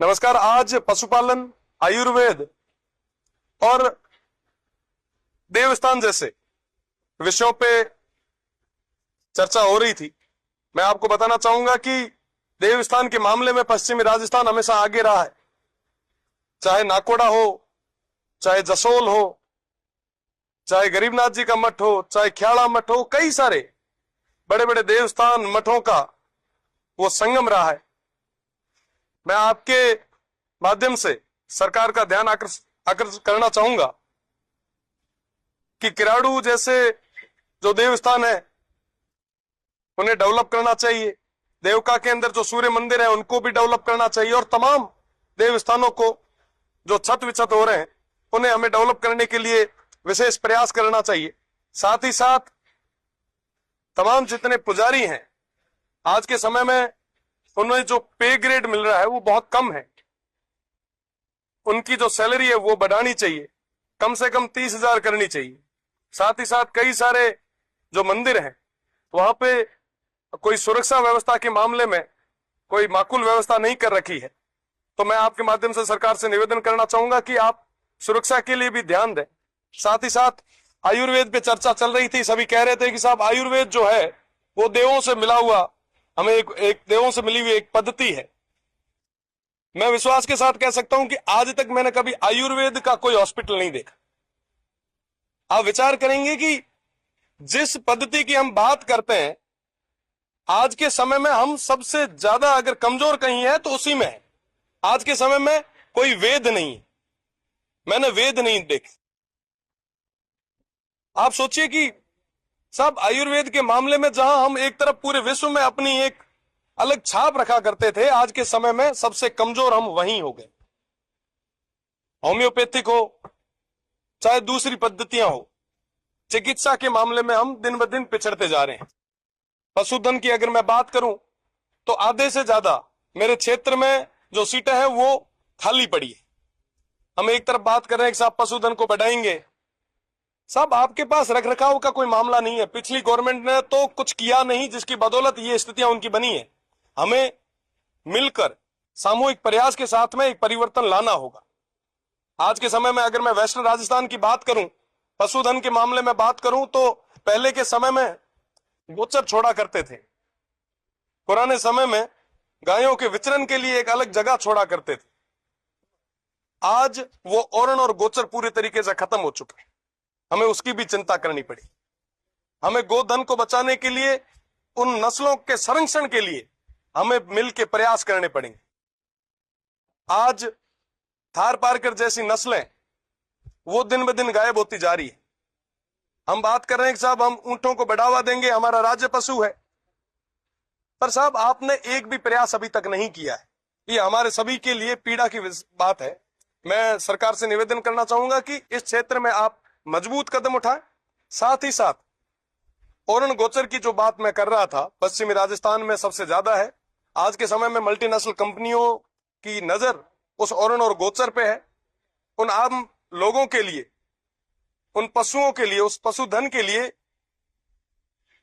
नमस्कार। आज पशुपालन, आयुर्वेद और देवस्थान जैसे विषयों पे चर्चा हो रही थी। मैं आपको बताना चाहूंगा कि देवस्थान के मामले में पश्चिमी राजस्थान हमेशा आगे रहा है। चाहे नाकोड़ा हो, चाहे जसोल हो, चाहे गरीबनाथ जी का मठ हो, चाहे ख्याड़ा मठ हो, कई सारे बड़े बड़े देवस्थान मठों का वो संगम रहा है। मैं आपके माध्यम से सरकार का ध्यान आकर्षित करना चाहूंगा कि किराड़ू जैसे जो देवस्थान है उन्हें डेवलप करना चाहिए। देवका के अंदर जो सूर्य मंदिर है उनको भी डेवलप करना चाहिए और तमाम देवस्थानों को जो छत विछत हो रहे हैं उन्हें हमें डेवलप करने के लिए विशेष प्रयास करना चाहिए। साथ ही साथ तमाम जितने पुजारी हैं आज के समय में उन्हें जो पे ग्रेड मिल रहा है वो बहुत कम है। उनकी जो सैलरी है वो बढ़ानी चाहिए, कम से कम 30,000 करनी चाहिए। साथ ही साथ कई सारे जो मंदिर हैं वहां पे कोई सुरक्षा व्यवस्था के मामले में कोई माकूल व्यवस्था नहीं कर रखी है। तो मैं आपके माध्यम से सरकार से निवेदन करना चाहूंगा कि आप सुरक्षा के लिए भी ध्यान दें। साथ ही साथ आयुर्वेद पे चर्चा चल रही थी। सभी कह रहे थे कि साहब आयुर्वेद जो है वो देवों से मिला हुआ, हमें एक देवों से मिली हुई एक पद्धति है। मैं विश्वास के साथ कह सकता हूं कि आज तक मैंने कभी आयुर्वेद का कोई हॉस्पिटल नहीं देखा। आप विचार करेंगे कि जिस पद्धति की हम बात करते हैं आज के समय में हम सबसे ज्यादा अगर कमजोर कहीं है तो उसी में है। आज के समय में कोई वेद नहीं है, मैंने वेद नहीं देखे। आप सोचिए कि सब आयुर्वेद के मामले में जहां हम एक तरफ पूरे विश्व में अपनी एक अलग छाप रखा करते थे, आज के समय में सबसे कमजोर हम वहीं हो गए। होम्योपैथिक हो चाहे दूसरी पद्धतियां हो, चिकित्सा के मामले में हम दिन ब दिन पिछड़ते जा रहे हैं। पशुधन की अगर मैं बात करूं तो आधे से ज्यादा मेरे क्षेत्र में जो सीटें हैं वो खाली पड़ी है। हम एक तरफ बात कर रहे हैं कि साहब पशुधन को बढ़ाएंगे, साहब आपके पास रख रखाव का कोई मामला नहीं है। पिछली गवर्नमेंट ने तो कुछ किया नहीं जिसकी बदौलत ये स्थितियां उनकी बनी है। हमें मिलकर सामूहिक प्रयास के साथ में एक परिवर्तन लाना होगा। आज के समय में अगर मैं वेस्टर्न राजस्थान की बात करूं, पशुधन के मामले में बात करूं तो पहले के समय में गोचर छोड़ा करते थे। पुराने समय में गायों के विचरण के लिए एक अलग जगह छोड़ा करते थे। आज वो ओरण और गोचर पूरी तरीके से खत्म हो चुके हैं। हमें उसकी भी चिंता करनी पड़ी। हमें गोधन को बचाने के लिए, उन नस्लों के संरक्षण के लिए हमें मिलकर प्रयास करने पड़ेंगे। आज थार पारकर जैसी नस्लें वो दिन ब दिन गायब होती जा रही है। हम बात कर रहे हैं कि साहब हम ऊंटों को बढ़ावा देंगे, हमारा राज्य पशु है, पर साहब आपने एक भी प्रयास अभी तक नहीं किया है। ये हमारे सभी के लिए पीड़ा की बात है। मैं सरकार से निवेदन करना चाहूंगा कि इस क्षेत्र में आप मजबूत कदम उठाएं। साथ ही साथ ओरण गोचर की जो बात मैं कर रहा था, पश्चिमी राजस्थान में सबसे ज्यादा है। आज के समय में मल्टीनेशनल कंपनियों की नजर उस ओरण और गोचर पे है। उन आम लोगों के लिए, उन पशुओं के लिए, उस पशुधन के लिए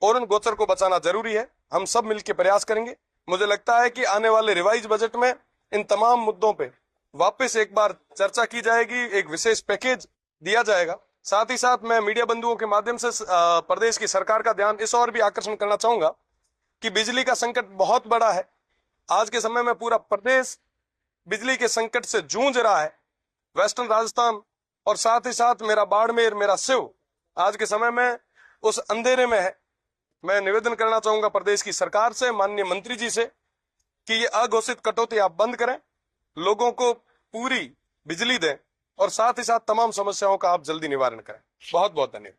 ओरण गोचर को बचाना जरूरी है। हम सब मिलकर प्रयास करेंगे। मुझे लगता है कि आने वाले रिवाइज बजट में इन तमाम मुद्दों पे वापस एक बार चर्चा की जाएगी, एक विशेष पैकेज दिया जाएगा। साथ ही साथ मैं मीडिया बंधुओं के माध्यम से प्रदेश की सरकार का ध्यान इस और भी आकर्षण करना चाहूंगा कि बिजली का संकट बहुत बड़ा है। आज के समय में पूरा प्रदेश बिजली के संकट से जूझ रहा है। वेस्टर्न राजस्थान और साथ ही साथ मेरा बाड़मेर, मेरा सिव आज के समय में उस अंधेरे में है। मैं निवेदन करना चाहूंगा प्रदेश की सरकार से, माननीय मंत्री जी से, कि ये अघोषित कटौती आप बंद करें, लोगों को पूरी बिजली दें और साथ ही साथ तमाम समस्याओं का आप जल्दी निवारण करें। बहुत बहुत धन्यवाद।